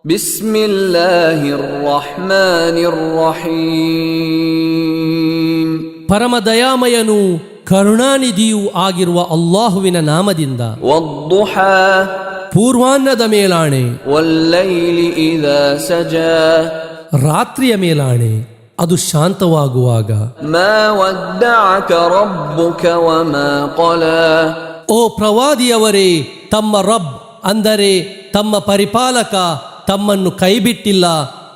ಬಿಸ್ಮಿಲ್ಲಾಹಿರ್ ರಹ್ಮಾನಿರ್ ರಹೀಮ್. ಪರಮ ದಯಾಮಯನು ಕರುಣಾನಿಧಿಯೂ ಆಗಿರುವ ಅಲ್ಲಾಹುವಿನ ನಾಮದಿಂದ. ವದ್ದುಹಾ, ಪೂರ್ವಾಹ್ನದ ಮೇಲಾಣೆ. ವಲ್ಲೈಲಿ ಇದಾ ಸಜಾ, ರಾತ್ರಿಯ ಮೇಲಾಣೆ ಅದು ಶಾಂತವಾಗುವಾಗ. ಮಾ ವದ್ದಅಕ ರಬ್ಬುಕ ವಮಾ ಖಲಾ, ಓ ಪ್ರವಾದಿಯವರೇ, ತಮ್ಮ ರಬ್ ಅಂದರೆ ತಮ್ಮ ಪರಿಪಾಲಕ ತಮ್ಮನ್ನು ಕೈಬಿಟ್ಟಿಲ್ಲ,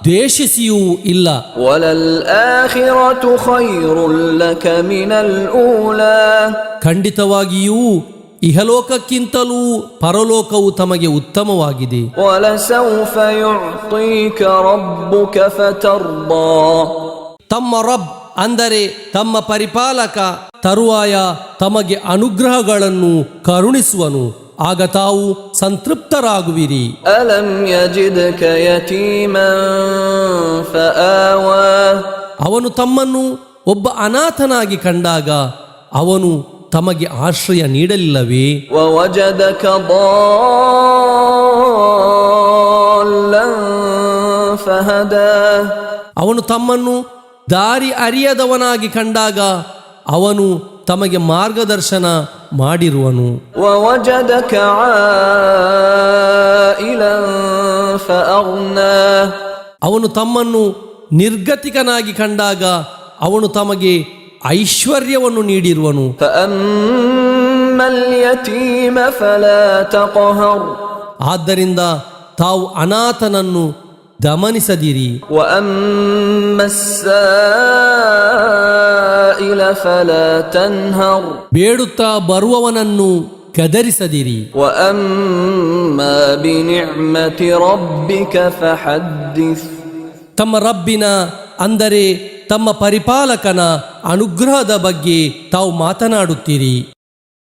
ದ್ವೇಷಿಸಿಯೂ ಇಲ್ಲ. ವಲಲ್ ಆಖಿರತು ಖೈರುಲ್ ಲಕ ಮಿನಲ್ ಊಲಾ, ಖಂಡಿತವಾಗಿಯೂ ಇಹಲೋಕಕ್ಕಿಂತಲೂ ಪರಲೋಕವು ತಮಗೆ ಉತ್ತಮವಾಗಿದೆ. ವಲಸೌಫ ಯುಅತೀಕ ರಬ್ಬುಕ ಫತರ್ದಾ, ತಮ್ಮ ರಬ್ ಅಂದರೆ ತಮ್ಮ ಪರಿಪಾಲಕ ತರುವಾಯ ತಮಗೆ ಅನುಗ್ರಹಗಳನ್ನು ಕರುಣಿಸುವನು, ಆಗ ತಾವು ಸಂತೃಪ್ತರಾಗುವಿರಿ. ಅಲಂ ಯಜಿದ್ಕ ಯತೀಮನ್ ಫಆವಾ, ಅವನು ತಮ್ಮನ್ನು ಒಬ್ಬ ಅನಾಥನಾಗಿ ಕಂಡಾಗ ಅವನು ತಮಗೆ ಆಶ್ರಯ ನೀಡಲಿಲ್ಲವೇ? ವವಜದಕ ದಾಲ್ಲನ್ ಫಹದಾ, ಅವನು ತಮ್ಮನ್ನು ದಾರಿ ಅರಿಯದವನಾಗಿ ಕಂಡಾಗ ಅವನು ತಮಗೆ ಮಾರ್ಗದರ್ಶನ ಮಾಡಿರುವನು. ವವಜದಕ ಆಯಿಲನ್ ಫಅಗ್ನಾ, ಅವನು ತಮ್ಮನ್ನು ನಿರ್ಗತಿಕನಾಗಿ ಕಂಡಾಗ ಅವನು ತಮಗೆ ಐಶ್ವರ್ಯವನ್ನು ನೀಡಿರುವನು. ಫಅಮ್ಮಲ್ ಯತೀಮ ಫಲಾ ತಕ್ಹರ್, ಆದ್ದರಿಂದ ತಾವು ಅನಾಥನನ್ನು ದಮನಿಸದಿರಿ. ವಅಮ್ಮಸ್ ಸಾಯಿಲ ಫಲಾ ತನ್ಹರ್, ಬೇಡುತ್ತಾ ಬರುವವನನ್ನು ಗದರಿಸದಿರಿ. ವಅಮ್ಮಾ ಬಿನಿಅಮತಿ ರಬ್ಬಿಕ ಫಹದ್ದಿಸ್, ತಮ್ಮ ರಬ್ಬಿನ ಅಂದರೆ ತಮ್ಮ ಪರಿಪಾಲಕನ ಅನುಗ್ರಹದ ಬಗ್ಗೆ ತಾವು ಮಾತನಾಡುತ್ತೀರಿ.